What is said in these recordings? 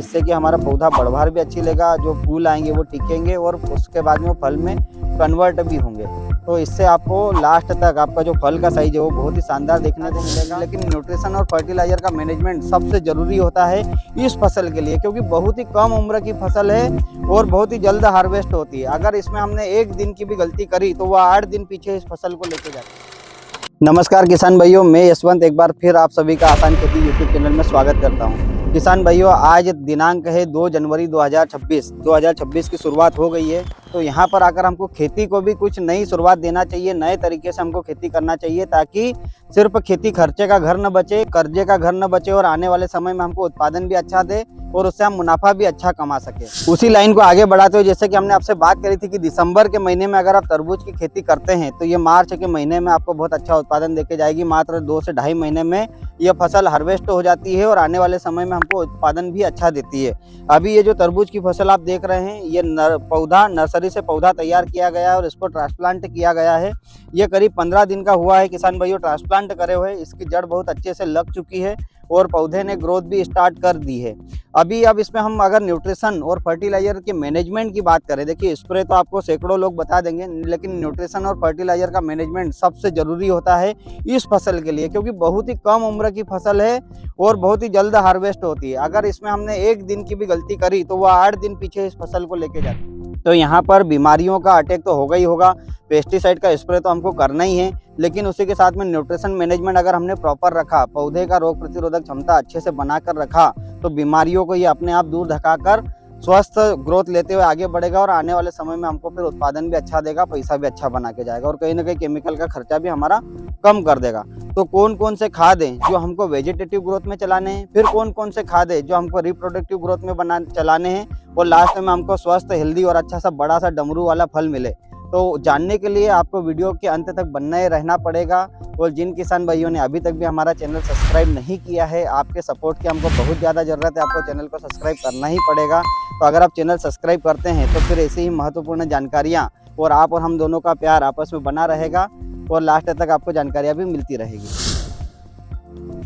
जिससे कि हमारा पौधा बढ़वार भी अच्छी लेगा, जो फूल आएंगे वो टिकेंगे और उसके बाद में वो फल में कन्वर्ट भी होंगे। तो इससे आपको लास्ट तक आपका जो फल का साइज है वो बहुत ही शानदार देखने को मिलेगा। लेकिन न्यूट्रिशन और फर्टिलाइजर का मैनेजमेंट सबसे ज़रूरी होता है इस फसल के लिए, क्योंकि बहुत ही कम उम्र की फसल है और बहुत ही जल्द हार्वेस्ट होती है। अगर इसमें हमने एक दिन की भी गलती करी तो वह 8 दिन पीछे इस फसल को लेके जाती है। नमस्कार किसान भाइयों, मैं यशवंत एक बार फिर आप सभी का आसान खेती यूट्यूब चैनल में स्वागत करता हूं। किसान भाइयों, आज दिनांक है 2 जनवरी 2026 की शुरुआत हो गई है। तो यहाँ पर आकर हमको खेती को भी कुछ नई शुरुआत देना चाहिए, नए तरीके से हमको खेती करना चाहिए, ताकि सिर्फ खेती खर्चे का घर न बचे, कर्जे का घर न बचे और आने वाले समय में हमको उत्पादन भी अच्छा दे और उससे हम मुनाफा भी अच्छा कमा सके। उसी लाइन को आगे बढ़ाते हुए, जैसे कि हमने आपसे बात करी थी कि दिसंबर के महीने में अगर आप तरबूज की खेती करते हैं तो ये मार्च के महीने में आपको बहुत अच्छा उत्पादन देके जाएगी। मात्र 2 से ढाई महीने में यह फसल हार्वेस्ट हो जाती है और आने वाले समय में हमको उत्पादन भी अच्छा देती है। अभी ये जो तरबूज की फसल आप देख रहे हैं, ये पौधा नर्सरी से पौधा तैयार किया गया है और इसको ट्रांसप्लांट किया गया है। ये करीब 15 दिन का हुआ है किसान भाइयों ट्रांसप्लांट करे हुए। इसकी जड़ बहुत अच्छे से लग चुकी है और पौधे ने ग्रोथ भी स्टार्ट कर दी है। अब इसमें हम अगर न्यूट्रिशन और फर्टिलाइजर के मैनेजमेंट की बात करें, देखिए स्प्रे तो आपको सैकड़ों लोग बता देंगे, लेकिन न्यूट्रिशन और फर्टिलाइजर का मैनेजमेंट सबसे ज़रूरी होता है इस फसल के लिए, क्योंकि बहुत ही कम उम्र की फसल है और बहुत ही जल्द हार्वेस्ट होती है। अगर इसमें हमने एक दिन की भी गलती करी तो वह 8 दिन पीछे इस फसल को लेके जाती है। तो यहाँ पर बीमारियों का अटैक तो होगा ही होगा, पेस्टिसाइड का स्प्रे तो हमको करना ही है, लेकिन उसी के साथ में न्यूट्रिशन मैनेजमेंट अगर हमने प्रॉपर रखा, पौधे का रोग प्रतिरोधक क्षमता अच्छे से बनाकर रखा, तो बीमारियों को ये अपने आप दूर धकाकर स्वस्थ ग्रोथ लेते हुए आगे बढ़ेगा और आने वाले समय में हमको फिर उत्पादन भी अच्छा देगा, पैसा भी अच्छा बना के जाएगा और कहीं ना कहीं केमिकल का खर्चा भी हमारा कम कर देगा। तो कौन कौन से खाद हैं जो हमको वेजिटेटिव ग्रोथ में चलाने हैं, फिर कौन कौन से खाद है जो हमको रिप्रोडक्टिव ग्रोथ में चलाने हैं और लास्ट में हमको स्वस्थ, हेल्दी और अच्छा सा बड़ा सा डमरू वाला फल मिले। तो जानने के लिए आपको वीडियो के अंत तक बने रहना पड़ेगा। और जिन किसान भाइयों ने अभी तक भी हमारा चैनल सब्सक्राइब नहीं किया है, आपके सपोर्ट की हमको बहुत ज़्यादा ज़रूरत है, आपको चैनल को सब्सक्राइब करना ही पड़ेगा। तो अगर आप चैनल सब्सक्राइब करते हैं तो फिर ऐसी ही महत्वपूर्ण जानकारियाँ और आप और हम दोनों का प्यार आपस में बना रहेगा और लास्ट तक आपको जानकारियाँ भी मिलती रहेगी।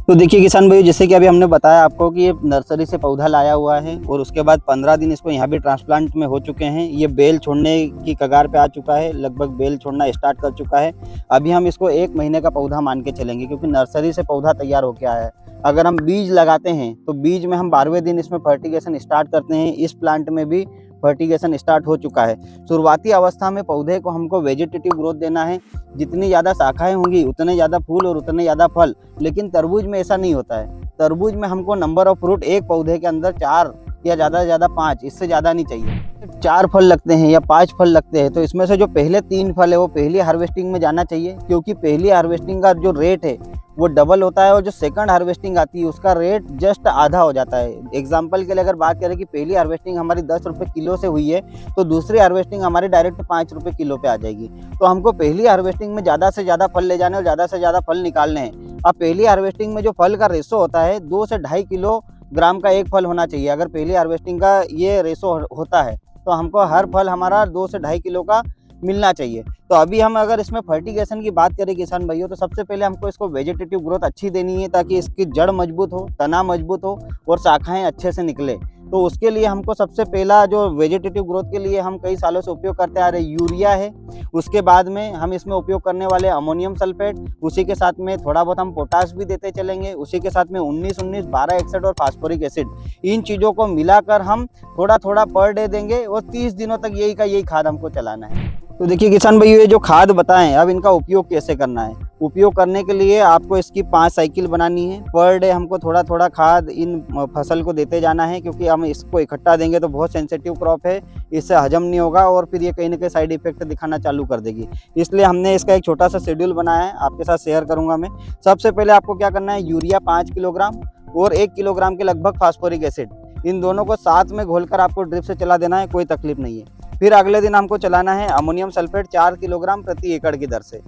तो देखिए किसान भाई, जैसे कि अभी हमने बताया आपको कि ये नर्सरी से पौधा लाया हुआ है और उसके बाद 15 दिन इसको यहाँ भी ट्रांसप्लांट में हो चुके हैं। ये बेल छोड़ने की कगार पे आ चुका है, लगभग बेल छोड़ना स्टार्ट कर चुका है। अभी हम इसको 1 महीने का पौधा मान के चलेंगे, क्योंकि नर्सरी से पौधा तैयार होके आया है। अगर हम बीज लगाते हैं तो बीज में हम 12वें दिन इसमें फर्टिगेशन स्टार्ट करते हैं। इस प्लांट में भी फर्टिगेशन स्टार्ट हो चुका है। शुरुआती अवस्था में पौधे को हमको वेजिटेटिव ग्रोथ देना है, जितनी ज़्यादा शाखाएं होंगी उतने ज़्यादा फूल और उतने ज़्यादा फल। लेकिन तरबूज में ऐसा नहीं होता है। तरबूज में हमको नंबर ऑफ फ्रूट एक पौधे के अंदर 4 या ज़्यादा से ज़्यादा 5, इससे ज़्यादा नहीं चाहिए। 4 फल लगते हैं या 5 फल लगते हैं, तो इसमें से जो पहले 3 फल है वो पहली हार्वेस्टिंग में जाना चाहिए, क्योंकि पहली हार्वेस्टिंग का जो रेट है वो डबल होता है और जो सेकंड हार्वेस्टिंग आती है उसका रेट जस्ट आधा हो जाता है। एग्जाम्पल के लिए अगर बात करें कि पहली हार्वेस्टिंग हमारी 10 रुपये किलो से हुई है, तो दूसरी हार्वेस्टिंग हमारी डायरेक्ट 5 रुपये किलो पे आ जाएगी। तो हमको पहली हार्वेस्टिंग में ज़्यादा से ज़्यादा फल ले जाने और ज़्यादा से ज़्यादा फल निकालने हैं। अब पहली हार्वेस्टिंग में जो फल का रेशो होता है 2 से ढाई किलोग्राम का एक फल होना चाहिए। अगर पहली हार्वेस्टिंग का ये रेशो होता है तो हमको हर फल हमारा 2 से ढाई किलो का मिलना चाहिए। तो अभी हम अगर इसमें फर्टिगेशन की बात करें किसान भाइयों, तो सबसे पहले हमको इसको वेजिटेटिव ग्रोथ अच्छी देनी है, ताकि इसकी जड़ मजबूत हो, तना मजबूत हो और शाखाएं अच्छे से निकले। तो उसके लिए हमको सबसे पहला जो वेजिटेटिव ग्रोथ के लिए हम कई सालों से उपयोग करते आ रहे यूरिया है। उसके बाद में हम इसमें उपयोग करने वाले अमोनियम सल्फेट, उसी के साथ में थोड़ा बहुत हम पोटाश भी देते चलेंगे, उसी के साथ में 19-19, 12-61 और फास्फोरिक एसिड। इन चीज़ों को मिलाकर हम थोड़ा थोड़ा पर डे देंगे और 30 दिनों तक यही खाद हमको चलाना है। तो देखिए किसान भाइयों, ये जो खाद बताएं, अब इनका उपयोग कैसे करना है। उपयोग करने के लिए आपको इसकी 5 साइकिल बनानी है। पर डे हमको थोड़ा थोड़ा खाद इन फसल को देते जाना है, क्योंकि हम इसको इकट्ठा देंगे तो बहुत सेंसिटिव क्रॉप है, इससे हजम नहीं होगा और फिर ये कहीं ना कहीं साइड इफेक्ट दिखाना चालू कर देगी। इसलिए हमने इसका एक छोटा सा शेड्यूल बनाया है, आपके साथ शेयर करूंगा मैं। सबसे पहले आपको क्या करना है, यूरिया 5 किलोग्राम और 1 किलोग्राम के लगभग फास्फोरिक एसिड, इन दोनों को साथ में घोलकर आपको ड्रिप से चला देना है, कोई तकलीफ नहीं है। फिर अगले दिन हमको चलाना है अमोनियम सल्फेट 4 किलोग्राम प्रति एकड़ की दर से।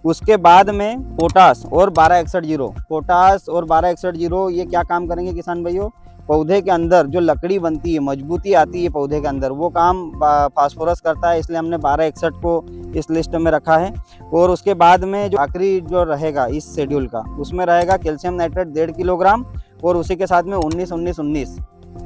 उसके बाद में पोटास और 12-61-0 ये क्या काम करेंगे किसान भाइयों, पौधे के अंदर जो लकड़ी बनती है, मजबूती आती है पौधे के अंदर, वो काम फास्फोरस करता है। इसलिए हमने 12-61 को इस लिस्ट में रखा है। और उसके बाद में जो आखिरी जो रहेगा इस शेड्यूल का, उसमें रहेगा कैल्शियम नाइट्रेट 1.5 किलोग्राम और उसी के साथ में 19-19-19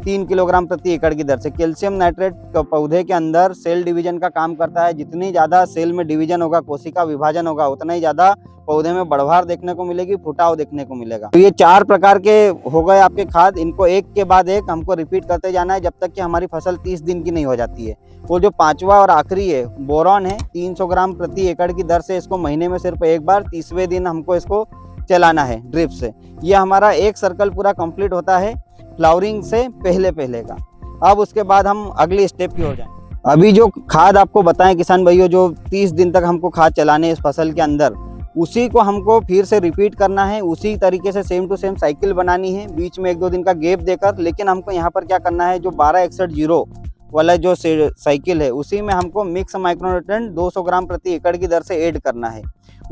3 किलोग्राम प्रति एकड़ की दर से। कैल्शियम नाइट्रेट पौधे के अंदर सेल डिवीजन का काम करता है। जितनी ज़्यादा सेल में डिवीजन होगा, कोशिका विभाजन होगा, उतना ही ज़्यादा पौधे में बढ़वार देखने को मिलेगी, फुटाव देखने को मिलेगा। तो ये 4 प्रकार के हो गए आपके खाद। इनको एक के बाद एक हमको रिपीट करते जाना है जब तक कि हमारी फसल 30 दिन की नहीं हो जाती है। वो जो 5वां और आखिरी है बोरॉन है, 300 ग्राम प्रति एकड़ की दर से इसको महीने में सिर्फ एक बार 30वें दिन हमको इसको चलाना है ड्रिप से। ये हमारा एक सर्कल पूरा कंप्लीट होता है फ्लावरिंग से पहले का। अब उसके बाद हम अगली स्टेप की ओर जाएं। अभी जो खाद आपको बताएं किसान भाइयों, जो 30 दिन तक हमको खाद चलाने इस फसल के अंदर, उसी को हमको फिर से रिपीट करना है। उसी तरीके से सेम टू सेम साइकिल बनानी है, बीच में 1-2 दिन का गैप देकर। लेकिन हमको यहाँ पर क्या करना है, जो 1261-0 वाला जो साइकिल है, उसी में हमको मिक्स माइक्रोन्यूट्रिएंट 200 ग्राम प्रति एकड़ की दर से ऐड करना है।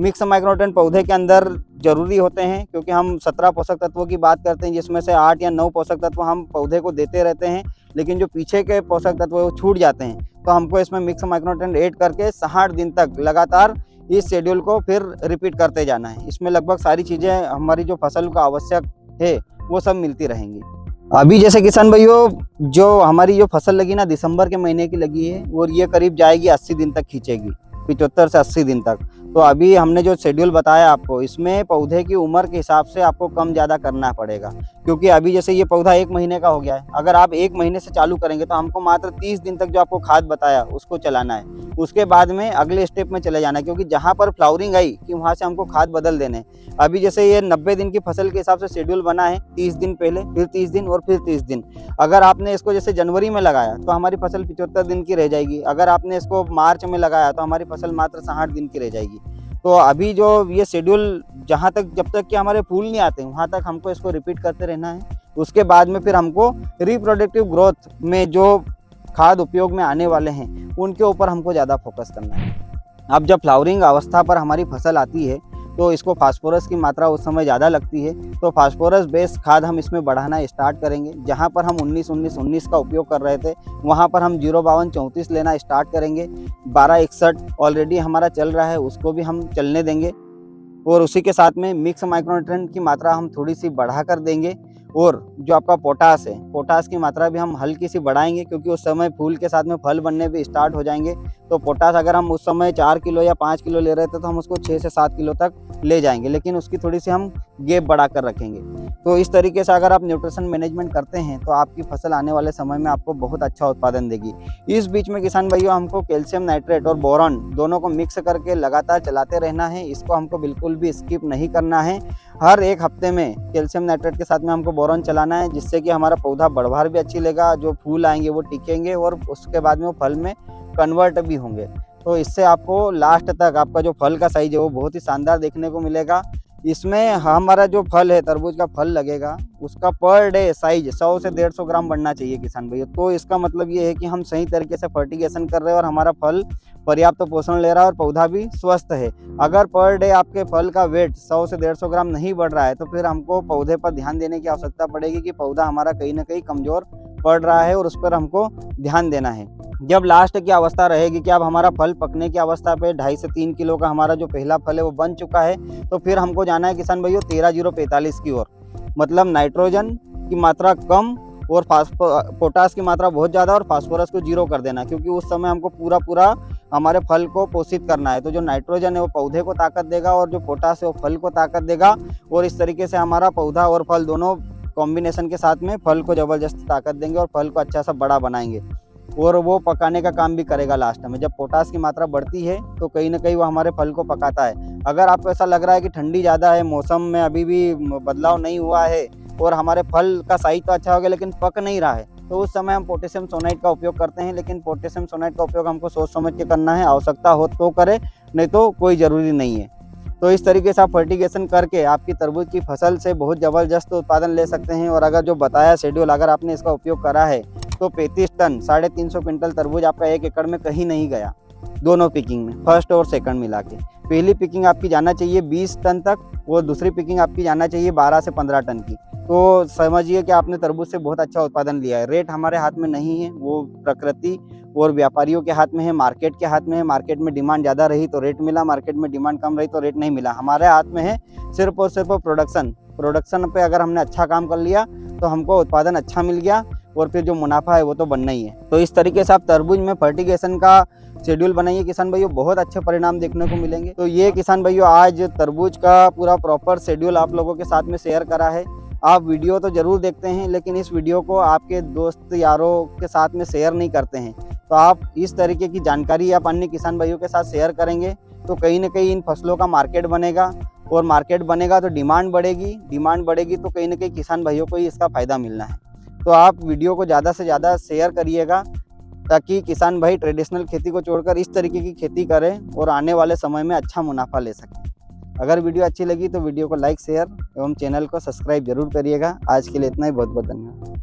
मिक्स माइक्रोन्यूट्रिएंट पौधे के अंदर जरूरी होते हैं, क्योंकि हम 17 पोषक तत्वों की बात करते हैं, जिसमें से 8 या 9 पोषक तत्व हम पौधे को देते रहते हैं। लेकिन जो पीछे के पोषक तत्व वो छूट जाते हैं, तो हमको इसमें मिक्स माइक्रोन्यूट्रिएंट ऐड करके 60 दिन तक लगातार इस शेड्यूल को फिर रिपीट करते जाना है। इसमें लगभग सारी चीज़ें हमारी जो फसल को आवश्यक है वो सब मिलती रहेंगी। अभी जैसे किसान भाइयों, जो हमारी जो फसल लगी ना, दिसंबर के महीने की लगी है, और ये करीब जाएगी 80 दिन तक खींचेगी, 75 से 80 दिन तक। तो अभी हमने जो शेड्यूल बताया आपको, इसमें पौधे की उम्र के हिसाब से आपको कम ज़्यादा करना पड़ेगा। क्योंकि अभी जैसे ये पौधा 1 महीने का हो गया है, अगर आप 1 महीने से चालू करेंगे तो हमको मात्र 30 दिन तक जो आपको खाद बताया उसको चलाना है। उसके बाद में अगले स्टेप में चले जाना है, क्योंकि जहाँ पर फ्लावरिंग आई कि वहाँ से हमको खाद बदल देने। अभी जैसे ये 90 दिन की फसल के हिसाब से शेड्यूल बना है, 30 दिन पहले, फिर 30 दिन और फिर 30 दिन। अगर आपने इसको जैसे जनवरी में लगाया तो हमारी फसल 75 दिन की रह जाएगी। अगर आपने इसको मार्च में लगाया तो हमारी फसल मात्र 60 दिन की रह जाएगी। तो अभी जो ये शेड्यूल जहाँ तक, जब तक कि हमारे फूल नहीं आते वहाँ तक हमको इसको रिपीट करते रहना है। उसके बाद में फिर हमको रिप्रोडक्टिव ग्रोथ में जो खाद उपयोग में आने वाले हैं उनके ऊपर हमको ज़्यादा फोकस करना है। अब जब फ्लावरिंग अवस्था पर हमारी फसल आती है तो इसको फास्फोरस की मात्रा उस समय ज़्यादा लगती है, तो फास्फोरस बेस्ड खाद हम इसमें बढ़ाना स्टार्ट करेंगे। जहाँ पर हम 19-19-19 का उपयोग कर रहे थे, वहाँ पर हम 052-34 लेना स्टार्ट करेंगे। 1261 ऑलरेडी हमारा चल रहा है, उसको भी हम चलने देंगे। और उसी के साथ में मिक्स माइक्रोन्यूट्रिएंट की मात्रा हम थोड़ी सी बढ़ा कर देंगे। और जो आपका पोटास है, पोटास की मात्रा भी हम हल्की सी बढ़ाएंगे, क्योंकि उस समय फूल के साथ में फल बनने भी स्टार्ट हो जाएंगे। तो पोटास अगर हम उस समय 4 किलो या 5 किलो ले रहे थे तो हम उसको 6 से 7 किलो तक ले जाएंगे, लेकिन उसकी थोड़ी सी हम गैप बढ़ा कर रखेंगे। तो इस तरीके से अगर आप न्यूट्रिशन मैनेजमेंट करते हैं तो आपकी फसल आने वाले समय में आपको बहुत अच्छा उत्पादन देगी। इस बीच में किसान भाइयों, हमको कैल्शियम नाइट्रेट और बोरॉन दोनों को मिक्स करके लगातार चलाते रहना है। इसको हमको बिल्कुल भी स्किप नहीं करना है। हर 1 हफ्ते में कैल्शियम नाइट्रेट के साथ में हमको बोरॉन चलाना है, जिससे कि हमारा पौधा बढ़वार भी अच्छी लेगा, जो फूल आएंगे वो टिकेंगे और उसके बाद में वो फल में कन्वर्ट भी होंगे। तो इससे आपको लास्ट तक आपका जो फल का साइज है वो बहुत ही शानदार देखने को मिलेगा। इसमें हमारा जो फल है, तरबूज का फल लगेगा, उसका पर डे साइज 100 से 150 ग्राम बढ़ना चाहिए किसान भैया। तो इसका मतलब ये है कि हम सही तरीके से फर्टिगेशन कर रहे हैं और हमारा फल पर्याप्त पोषण ले रहा है और पौधा भी स्वस्थ है। अगर पर डे आपके फल का वेट 100 से 150 ग्राम नहीं बढ़ रहा है तो फिर हमको पौधे पर ध्यान देने की आवश्यकता पड़ेगी कि पौधा हमारा कहीं ना कहीं कमज़ोर पड़ रहा है, और उस पर हमको ध्यान देना है। जब लास्ट की अवस्था रहेगी कि अब हमारा फल पकने की अवस्था पे 2.5 से 3 किलो का हमारा जो पहला फल है वो बन चुका है, तो फिर हमको जाना है किसान भाइयों 13-0-45 की ओर। मतलब नाइट्रोजन की मात्रा कम और पोटास की मात्रा बहुत ज़्यादा और फास्फोरस को 0 कर देना, क्योंकि उस समय हमको पूरा हमारे फल को पोषित करना है। तो जो नाइट्रोजन है वो पौधे को ताकत देगा और जो पोटास है वो फल को ताकत देगा, और इस तरीके से हमारा पौधा और फल दोनों कॉम्बिनेशन के साथ में फल को ज़बरदस्त ताकत देंगे और फल को अच्छा सा बड़ा बनाएंगे, और वो पकाने का काम भी करेगा लास्ट में। जब पोटास की मात्रा बढ़ती है तो कहीं ना कहीं वो हमारे फल को पकाता है। अगर आपको ऐसा लग रहा है कि ठंडी ज़्यादा है, मौसम में अभी भी बदलाव नहीं हुआ है और हमारे फल का साइज तो अच्छा हो गया लेकिन पक नहीं रहा है, तो उस समय हम पोटेशियम सोनाइट का उपयोग करते हैं। लेकिन पोटेशियम सोनाइट का उपयोग हमको सोच समझ के करना है, आवश्यकता हो तो करें, नहीं तो कोई ज़रूरी नहीं है। तो इस तरीके से आप फर्टिगेशन करके आपकी तरबूज की फसल से बहुत ज़बरदस्त उत्पादन ले सकते हैं। और अगर जो बताया शेड्यूल अगर आपने इसका उपयोग करा है तो 35 टन 350 क्विंटल तरबूज आपका 1 एकड़ में कहीं नहीं गया, दोनों पिकिंग में, फर्स्ट और सेकंड मिला के। पहली पिकिंग आपकी जाना चाहिए 20 टन तक, और दूसरी पिकिंग आपकी जाना चाहिए 12 से 15 टन की। तो समझिए कि आपने तरबूज से बहुत अच्छा उत्पादन लिया है। रेट हमारे हाथ में नहीं है, वो प्रकृति और व्यापारियों के हाथ में है, मार्केट के हाथ में है। मार्केट में डिमांड ज़्यादा रही तो रेट मिला, मार्केट में डिमांड कम रही तो रेट नहीं मिला। हमारे हाथ में है सिर्फ और सिर्फ प्रोडक्शन पे अगर हमने अच्छा काम कर लिया तो हमको उत्पादन अच्छा मिल गया। और फिर जो मुनाफा है वो तो बनना ही है। तो इस तरीके से आप तरबूज में फर्टिगेशन का शेड्यूल बनाइए किसान भाइयों, बहुत अच्छे परिणाम देखने को मिलेंगे। तो ये किसान भाइयों आज तरबूज का पूरा प्रॉपर शेड्यूल आप लोगों के साथ में शेयर करा है। आप वीडियो तो जरूर देखते हैं लेकिन इस वीडियो को आपके दोस्त यारों के साथ में शेयर नहीं करते हैं। तो आप इस तरीके की जानकारी आप अन्य किसान भाइयों के साथ शेयर करेंगे तो कहीं ना कहीं इन फसलों का मार्केट बनेगा, और मार्केट बनेगा तो डिमांड बढ़ेगी तो कहीं ना कहीं किसान भाइयों को ही इसका फ़ायदा मिलना है। तो आप वीडियो को ज़्यादा से ज़्यादा शेयर करिएगा ताकि किसान भाई ट्रेडिशनल खेती को छोड़कर इस तरीके की खेती करें और आने वाले समय में अच्छा मुनाफा ले सकें। अगर वीडियो अच्छी लगी तो वीडियो को लाइक, शेयर एवं चैनल को सब्सक्राइब जरूर करिएगा। आज के लिए इतना ही, बहुत बहुत धन्यवाद।